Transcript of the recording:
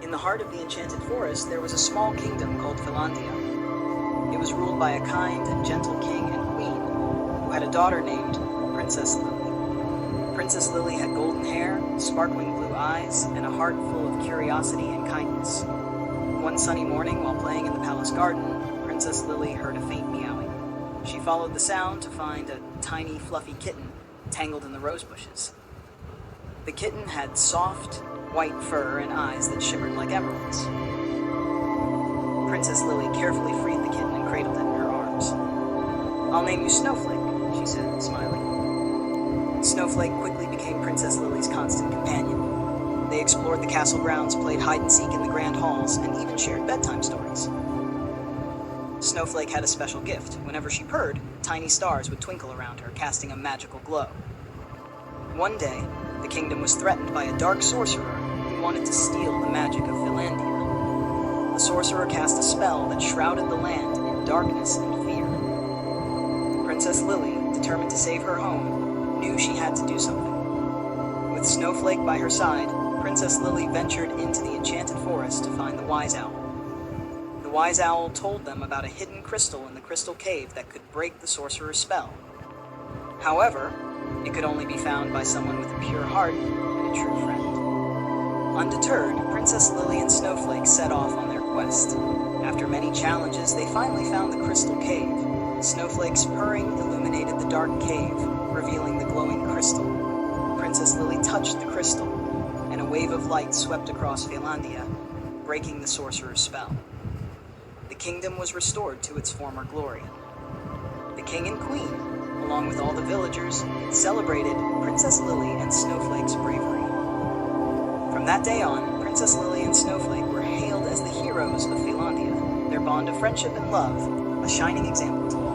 In the heart of the enchanted forest, there was a small kingdom called Faelandia. It was ruled by a kind and gentle king and queen who had a daughter named Princess Lily. Princess Lily had golden hair, sparkling blue eyes, and a heart full of curiosity and kindness. One sunny morning, while playing in the palace garden, Princess Lily heard a faint meowing. She followed the sound to find a tiny, fluffy kitten tangled in the rose bushes. The kitten had soft, white fur and eyes that shimmered like emeralds. Princess Lily carefully freed the kitten and cradled it in her arms. "I'll name you Snowflake," she said, smiling. Snowflake quickly became Princess Lily's constant companion. They explored the castle grounds, played hide-and-seek in the grand halls, and even shared bedtime stories. Snowflake had a special gift. Whenever she purred, tiny stars would twinkle around her, casting a magical glow. One day, the kingdom was threatened by a dark sorcerer who wanted to steal the magic of Faelandia. The sorcerer cast a spell that shrouded the land in darkness and fear. Princess Lily, determined to save her home, knew she had to do something. With Snowflake by her side, Princess Lily ventured into the enchanted forest to find the wise owl. The wise owl told them about a hidden crystal in the crystal cave that could break the sorcerer's spell. However, it could only be found by someone with a pure heart and a true friend. Undeterred, Princess Lily and Snowflake set off on their quest. After many challenges, they finally found the crystal cave. Snowflake's purring illuminated the dark cave, revealing the glowing crystal. Princess Lily touched the crystal, and a wave of light swept across Faelandia, breaking the sorcerer's spell. The kingdom was restored to its former glory. The king and queen, along with all the villagers, celebrated Princess Lily and Snowflake's bravery. From that day on, Princess Lily and Snowflake were hailed as the heroes of Faelandia, their bond of friendship and love, a shining example to all.